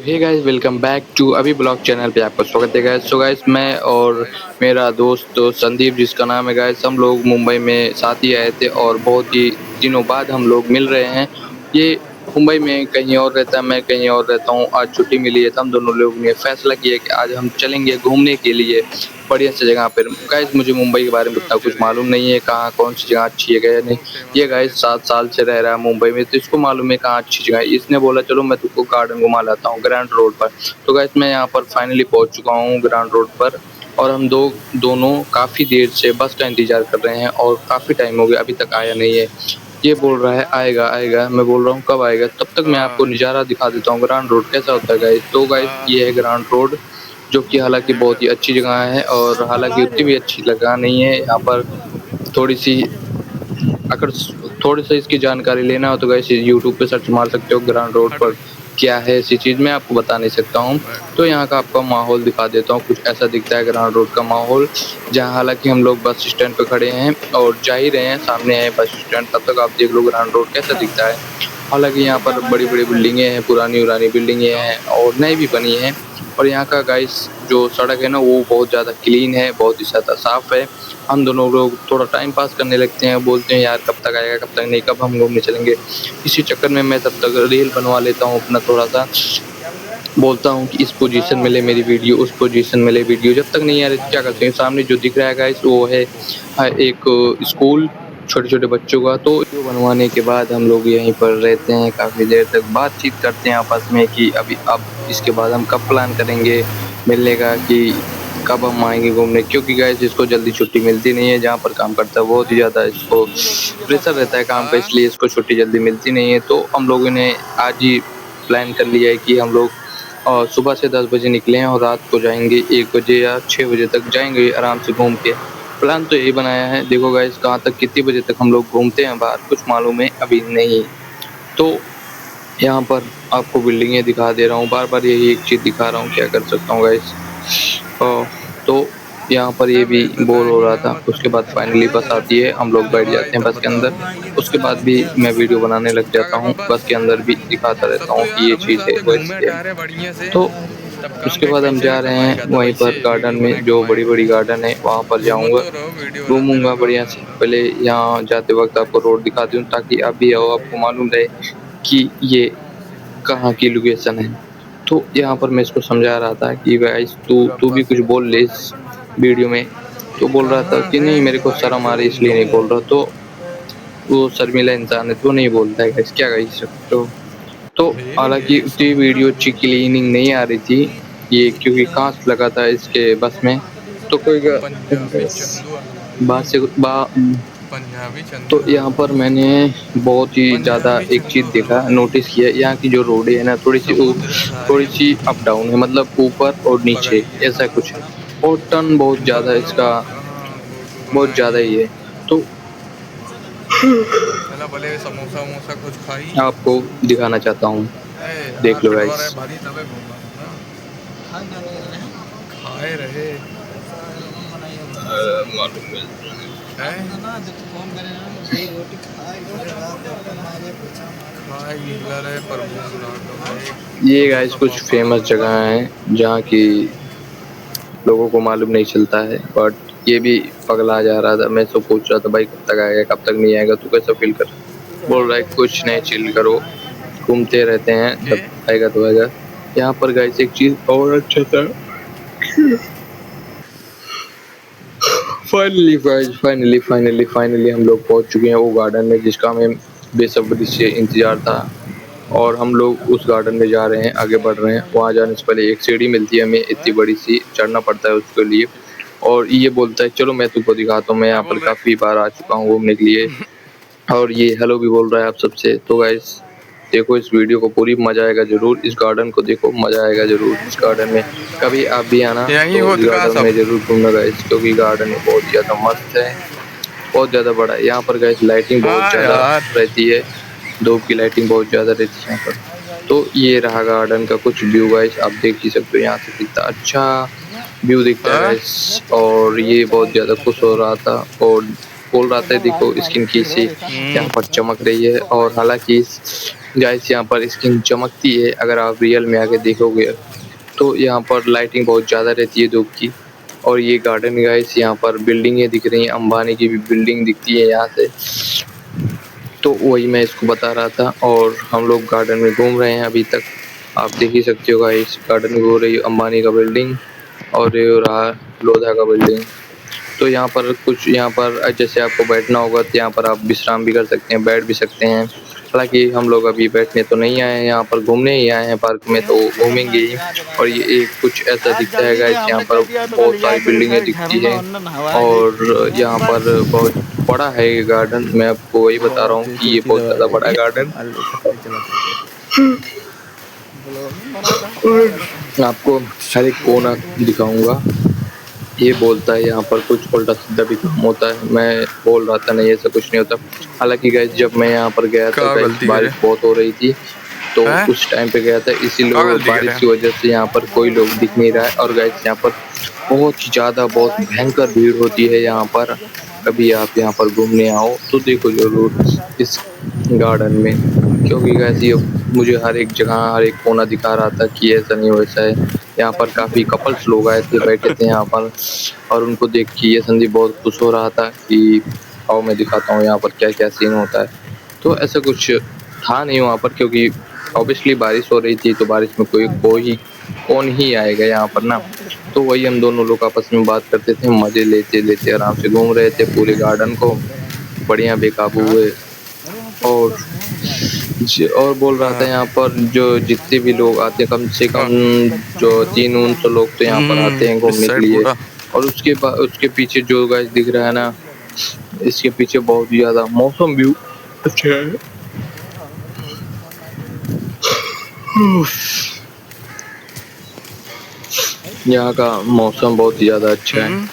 Hey guys, welcome back to Abhi blog channel पे आपका स्वागत है गाइस। सो गाइस, मैं और मेरा दोस्त संदीप, जिसका नाम है गाइस, हम लोग मुंबई में साथ ही आए थे और बहुत ही दिनों बाद हम लोग मिल रहे हैं। ये मुंबई में कहीं और रहता है, मैं कहीं और रहता हूँ। आज छुट्टी मिली है तो हम दोनों लोगों ने फैसला किया कि आज हम चलेंगे घूमने के लिए बढ़िया सी जगह पर। गाइस, मुझे मुंबई के बारे में उतना कुछ मालूम नहीं है, कहाँ कौन सी जगह अच्छी है क्या नहीं। ये गाइस 7 साल से रह रहा है मुंबई में, तो इसको मालूम है कहाँ अच्छी जगह है। इसने बोला चलो मैं तुमको गार्डन घुमा लाता हूँ ग्रैंड रोड पर। तो गाइस, मैं यहाँ पर फाइनली पहुँच चुका हूँ ग्रैंड रोड पर, और हम दोनों काफ़ी देर से बस का इंतज़ार कर रहे हैं और काफ़ी टाइम हो गया अभी तक आया नहीं है। ये बोल रहा है आएगा आएगा, मैं बोल रहा हूँ कब आएगा। तब तक मैं आपको नज़ारा दिखा देता हूँ ग्रैंड रोड कैसा होता है गाइस। तो गाइस, ये है ग्रैंड रोड, जो कि हालाँकि बहुत ही अच्छी जगह है, और हालाँकि उतनी भी अच्छी जगह नहीं है। यहाँ पर थोड़ी-सी अगर थोड़ी सी इसकी जानकारी लेना हो तो गाइस यूट्यूब पे सर्च मार सकते हो ग्राउंड रोड पर क्या है ऐसी चीज़, मैं आपको बता नहीं सकता हूँ। तो यहाँ का आपका माहौल दिखा देता हूँ। कुछ ऐसा दिखता है ग्राउंड रोड का माहौल, जहाँ हालांकि हम लोग बस स्टैंड पे खड़े हैं और जा ही रहे हैं, सामने है बस स्टैंड। तब तक आप देख लो ग्राउंड रोड कैसा दिखता है। हालांकि यहाँ पर बड़ी बड़ी बिल्डिंगें हैं, पुरानी बिल्डिंगें हैं और नई भी बनी हैं। और यहाँ का गाइस जो सड़क है ना, वो बहुत ज़्यादा क्लीन है, बहुत ही ज़्यादा साफ़ है। हम दोनों लोग थोड़ा टाइम पास करने लगते हैं, बोलते हैं यार कब तक आएगा, कब तक नहीं, कब हम घूमने चलेंगे। इसी चक्कर में मैं तब तक रील बनवा लेता हूँ अपना थोड़ा-सा, बोलता हूँ कि इस पोजीशन में ले मेरी वीडियो, उस पोजीशन में ले वीडियो। जब तक नहीं आ रही तो क्या करते हैं, सामने जो दिख रहा है गाइस वो है एक स्कूल छोटे-छोटे बच्चों का। तो वीडियो बनवाने के बाद हम लोग यहीं पर रहते हैं, काफ़ी देर तक बातचीत करते हैं आपस में कि अभी अब इसके बाद हम कब प्लान करेंगे मिलने का, कि कब हम आएँगे घूमने। क्योंकि गाइस इसको जल्दी छुट्टी मिलती नहीं है, जहाँ पर काम करता है बहुत ही ज़्यादा इसको प्रेशर रहता है काम का, इसलिए इसको छुट्टी जल्दी मिलती नहीं है। तो हम लोगों ने आज ही प्लान कर लिया है कि हम लोग सुबह से 10 बजे निकले हैं और रात को जाएँगे 1 बजे या 6 बजे तक जाएँगे आराम से घूम के। प्लान तो यही बनाया है, देखो गाइस कहाँ तक कितने बजे तक हम लोग घूमते हैं बाहर, कुछ मालूम है अभी नहीं। तो यहाँ पर आपको बिल्डिंगें दिखा दे रहा हूँ, बार-बार यही एक चीज़ दिखा रहा हूँ, क्या कर सकता हूँ गाइस। तो यहाँ पर ये भी बोर हो रहा था, उसके बाद फाइनली बस आती है, हम लोग बैठ जाते हैं बस के अंदर। उसके बाद भी मैं वीडियो बनाने लग जाता हूँ, बस के अंदर भी दिखाता रहता हूँ कि ये चीज़ है, वो ऐसी है। तो उसके बाद हम जा रहे हैं वहीं पर गार्डन में, जो बड़ी-बड़ी गार्डन है वहाँ पर जाऊँगा, घूमूँगा बढ़िया से। पहले यहाँ जाते वक़्त आपको रोड दिखा दूँ ताकि आप भी आओ, आपको मालूम रहे कि ये कहाँ की लोकेशन है। तो यहाँ पर मैं इसको समझा रहा था कि गाइस तू तू भी कुछ बोल ले इस वीडियो में। तो बोल रहा था कि नहीं मेरे को शर्म आ रही है इसलिए नहीं बोल रहा। तो वो शर्मीला इंसान है तो नहीं बोलता है गाइस, क्या कह सकते हो। तो हालाँकि उतनी वीडियो अच्छी क्लीनिंग नहीं आ रही थी, ये क्योंकि काँच लगा था इसके बस में। तो कोई बात से बा तो यहाँ पर मैंने बहुत ही ज़्यादा एक चीज़ देखा, नोटिस किया, यहाँ की जो रोडें है ना थोड़ी-सी अप डाउन है, मतलब ऊपर और नीचे ऐसा कुछ है। और टर्न बहुत ज़्यादा इसका, बहुत ज़्यादा ही है। तो चला भले समोसा वमोसा कुछ खाई। आपको दिखाना चाहता हूँ, देख हाथ लो कटवा रहा है गाइस। भारी तबे घूमा खाए रहे खाए निकला रहे पर घूम रहा ये थोड़ा गाइस सा कुछ पापा फेमस जगह हैं जहाँ की लोगों को मालूम नहीं चलता है, बट ये भी पगला जा रहा था। मैं तो पूछ रहा था भाई कब तक आएगा, कब तक नहीं आएगा, तू कैसा फील कर। बोल रहा है कुछ नहीं, चिल करो, घूमते रहते हैं, के जब आएगा तो आएगा। यहाँ पर गाइस एक चीज और अच्छा था, फाइनली हम लोग पहुंच चुके हैं वो गार्डन में जिसका हमें बेसब्री से इंतजार था। और हम लोग उस गार्डन में जा रहे हैं, आगे बढ़ रहे हैं। वहाँ जाने से पहले एक सीढ़ी मिलती है हमें, इतनी बड़ी सी चढ़ना पड़ता है उसके लिए। और ये बोलता है चलो मैं तुमको दिखाता हूँ, मैं क्या यहाँ पर बोल रहे काफ़ी बार आ चुका हूँ घूमने के लिए। और ये हेलो भी बोल रहा है आप सबसे। तो गाइस देखो इस वीडियो को पूरी, मज़ा आएगा ज़रूर, इस गार्डन को देखो, मज़ा आएगा ज़रूर इस गार्डन में। कभी आप भी आना यहीं तो हो इस का गार्डन में सब। ज़रूर घूमना गाइस, क्योंकि गार्डन बहुत ज़्यादा मस्त है, बहुत ज़्यादा बड़ा है। यहाँ पर गाइस लाइटिंग बहुत हाँ ज़्यादा यार रहती है, धूप की लाइटिंग बहुत ज़्यादा रहती है यहाँ पर। तो ये रहा गार्डन का कुछ व्यू गाइस, आप देख ही सकते हो यहाँ से कितना अच्छा व्यू दिखता है हाँ? गाइस। और ये बहुत ज़्यादा खुश हो रहा था और बोल रहा था देखो स्किन की सी यहाँ पर चमक रही है। और हालांकि गाइस यहाँ पर स्किन चमकती है, अगर आप रियल में आके देखोगे तो यहाँ पर लाइटिंग बहुत ज़्यादा रहती है धूप की। और ये गार्डन गाइस, यहाँ पर बिल्डिंगें दिख रही हैं, अंबानी की भी बिल्डिंग दिखती है यहाँ से। तो वही मैं इसको बता रहा था और हम लोग गार्डन में घूम रहे हैं अभी तक। आप देख ही सकते हो गाइस, गार्डन में हो रही है अंबानी का बिल्डिंग और ये हो रहा लोधा का बिल्डिंग। तो यहाँ पर कुछ, यहाँ पर जैसे आपको बैठना होगा तो यहाँ पर आप विश्राम भी कर सकते हैं, बैठ भी सकते हैं। हालांकि हम लोग अभी बैठने तो नहीं आए हैं, यहाँ पर घूमने ही आए हैं पार्क में, तो घूमेंगे ही। और ये एक कुछ ऐसा दिखता है गाइस, यहाँ पर बहुत सारी बिल्डिंगें दिखती है और यहाँ पर बहुत बड़ा है ये गार्डन। मैं आपको वही बता रहा हूँ कि ये बहुत ज़्यादा बड़ा है गार्डन। आपको हर एक कोना दिखाऊंगा। ये बोलता है यहाँ पर कुछ उल्टा सीधा भी काम होता है, मैं बोल रहा था नहीं ऐसा कुछ नहीं होता। हालांकि गाइस जब मैं यहाँ पर गया था गाइस बारिश बहुत हो रही थी, तो उस टाइम पे गया था, इसीलिए बारिश की वजह से यहाँ पर कोई लोग दिख नहीं रहा है। और गाइस यहाँ पर बहुत ही ज़्यादा, बहुत भयंकर भीड़ होती है यहाँ पर। कभी आप यहाँ पर घूमने आओ तो देखो जरूर इस गार्डन में, क्योंकि गाइस ये मुझे हर एक जगह, हर एक कोना दिखा रहा था कि ऐसा नहीं वैसा है। यहाँ पर काफ़ी कपल्स लोग आए थे, बैठे थे यहाँ पर, और उनको देख के ये संदीप बहुत खुश हो रहा था कि आओ मैं दिखाता हूँ यहाँ पर क्या क्या सीन होता है। तो ऐसा कुछ था नहीं वहाँ पर, क्योंकि ऑब्वियसली बारिश हो रही थी, तो बारिश में कौन ही आएगा यहाँ पर ना। तो वही हम दोनों लोग आपस में बात करते थे, मज़े लेते लेते आराम से घूम रहे थे पूरे गार्डन को, बढ़िया बेकाबू हुए। और बोल रहा था यहाँ पर जो जितने भी लोग आते हैं, कम से कम जो 300 लोग तो यहाँ पर आते हैं घूमने के लिए। और उसके पीछे जो गाइस दिख रहा है ना, इसके पीछे बहुत ही ज़्यादा मौसम भी अच्छा है। यहाँ का मौसम बहुत ही ज़्यादा अच्छा है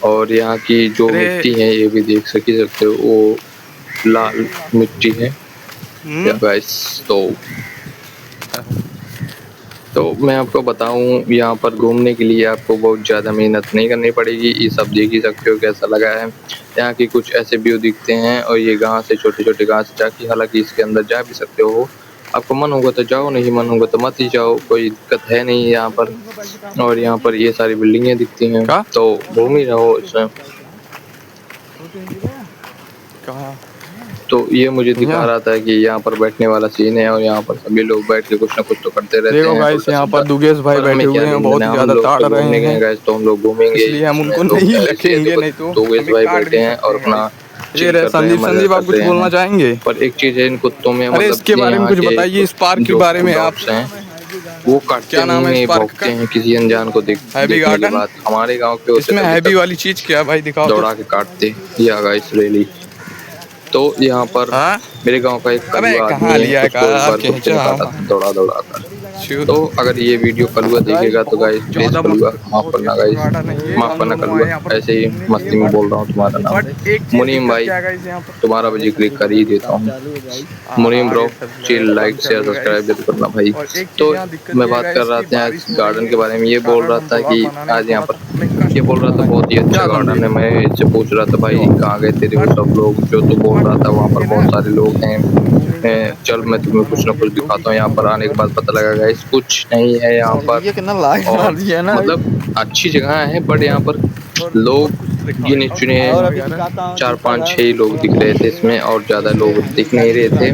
और यहाँ की जो मिट्टी है ये भी देख सकते हो, वो लाल मिट्टी है गाइस। तो मैं आपको बताऊं, यहाँ पर घूमने के लिए आपको बहुत ज़्यादा मेहनत नहीं करनी पड़ेगी। ये सब देख ही सकते हो कैसा लगा है। यहाँ की कुछ ऐसे व्यू दिखते हैं और ये घास है, छोटे छोटे घास जाके, हालांकि इसके अंदर जा भी सकते हो, आपको मन होगा तो जाओ, नहीं मन होगा तो मत ही जाओ, कोई दिक्कत है नहीं यहाँ पर। और यहाँ पर ये सारी बिल्डिंगें दिखती हैं, तो घूम ही रहो इसमें। तो ये मुझे दिखा रहा था कि यहाँ पर बैठने वाला सीन है और यहाँ पर सभी लोग बैठ के कुछ ना कुछ तो करते रहते हैं। देखो गाइस यहाँ पर दुगेश भाई बैठे हुए हैं, बहुत ज्यादा ताड़ रहे हैं गाइस, तो हम लोग घूमेंगे, इसलिए हम उनको नहीं रखेंगे, नहीं तो दुगेश भाई बैठे हैं और अपना संदीप आप कुछ बोलना चाहेंगे? पर एक चीज है इन कुत्तों में, अरे इसके बारे में कुछ बताइए, इस पार्क के बारे में। आप वो काटते हैं, भौंकते हैं किसी अनजान को देखने के बाद। हमारे गाँव के इसमें हैवी वाली चीज क्या भाई, दिखाओ। दौड़ा के काटते या गाइस रैली। तो यहाँ पर मेरे गांव का एक कलुआ आदमी है, दौड़ा कर। तो अगर ये वीडियो कलुआ देखेगा तो गाइस प्लीज कलुआ माफ करना, गाइस माफ करना कलुआ, ऐसे ही मस्ती में बोल रहा हूँ। तुम्हारा नाम मुनीम भाई, तुम्हारा भी जिक्र कर ही देता हूँ। मुनीम bro, chill, like share subscribe जरूर करना भाई। तो मैं बात कर रहा था आज गार्डन के बारे में, ये बोल रहा था कि आज यहाँ पर, ये बोल रहा था बहुत ही अच्छा गार्डन है। मैं इससे पूछ रहा था भाई कहाँ गए तेरे वो सब लोग, जो तू बोल रहा था वहाँ पर बहुत सारे लोग हैं, चल मैं तुम्हें कुछ ना कुछ दिखाता हूँ। यहाँ पर आने के बाद पता लगा गाइस कुछ नहीं है यहाँ पर, और मतलब अच्छी जगह है बट यहाँ पर लोग गिने चुने 4 5 6 लोग दिख रहे थे इसमें, और ज्यादा लोग दिख नहीं रहे थे।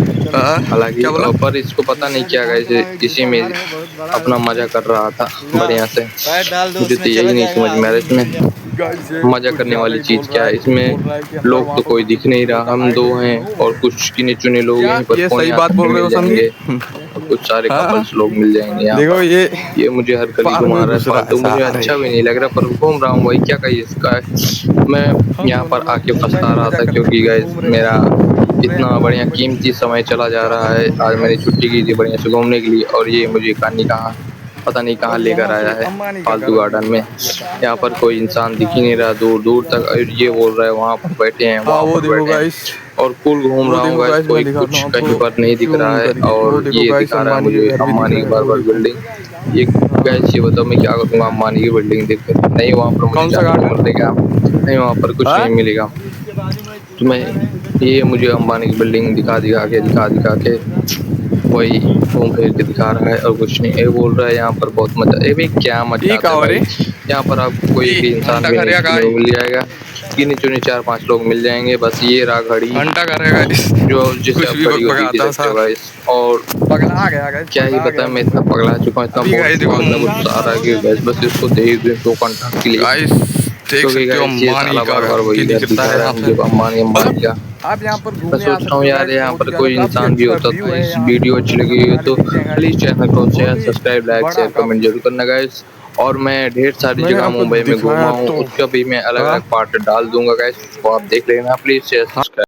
हालांकि पर इसको पता नहीं क्या गाइस, इसी में अपना मजा कर रहा था बढ़िया से। मुझे तो यही नहीं समझ में आ रहा इसमें मजा करने वाली चीज क्या है। इसमें लोग तो कोई दिख नहीं रहा, हम दो हैं और कुछ गिने चुने लोग हैं, पर सही बात बोल रहे हो संदीप, कुछ सारे कपल्स लोग मिल जाएंगे यहाँ। देखो ये मुझे हर गली घुमा रहा है, तो मुझे अच्छा भी नहीं लग रहा, पर घूम रहा हूँ भाई, क्या कहिए इसका। मैं यहाँ पर आके पछता रहा था, क्योंकि गाइस मेरा इतना बढ़िया कीमती समय चला जा रहा है। आज मैंने छुट्टी की थी बढ़िया से घूमने के लिए, और ये मुझे पता नहीं कहाँ लेकर आया है फालतू गार्डन में। यहाँ पर कोई इंसान दिख ही नहीं रहा दूर दूर तक, और ये बोल रहा है वहाँ पर बैठे हैं, वहाँ पर बैठे हैं, और पुल घूम रहा हूँ गाइस, कोई कुछ कहीं पर नहीं दिख रहा है। और ये दिखा रहा है मुझे अंबानी की बार बिल्डिंग। ये गाइस ये बताओ मैं क्या करूँगा अंबानी की बिल्डिंग देख कर? नहीं वहाँ पर मुझे नहीं, वहाँ पर कुछ नहीं मिलेगा। तो मैं ये मुझे अंबानी की बिल्डिंग दिखा के वही घूम फिर के दिखा रहा है और कुछ नहीं। ये बोल रहा है यहाँ पर बहुत मजा। ये भाई क्या मजा आता है भाई, यहाँ पर आपको कोई भी इंसान भी नहीं मिल जाएगा, गिने चुने 4-5 लोग मिल जाएंगे बस। ये रहा घड़ी घंटा करेगा जो जिससे आप घड़ी को देख सकते हो गाइस। और पगला गया गाइस, क्या ही बताएं, मैं इतना पगला चुका हूँ, इतना बहुत गुस्सा आ रहा है कि गाइस बस इसको देख दे 2 घंटा के लिए। गाइस देख सकते हो अंबानी का बार वही घर दिखता है यहाँ मुझे पे। अंबानी का। आप यहाँ पर मैं घूमने आ सोचता सकते हूँ हो यार गाइस, यहाँ बहुत पर ही कोई ज्यादा इंसान भी होता व्यू तो है इस यहाँ वीडियो अच्छी लगी हो तो प्लीज चैनल को शेयर ही सब्सक्राइब लाइक बड़ा शेयर कमेंट जरूर करना गाइस। और मैं ढेर सारी मैंने जगह आपको मुंबई में घूमा दिखाया हूँ, तो उसका भी मैं अलग अलग पार्ट डाल दूंगा गाइस, तो आप देख लेना प्लीज शेयर सब्सक्राइब।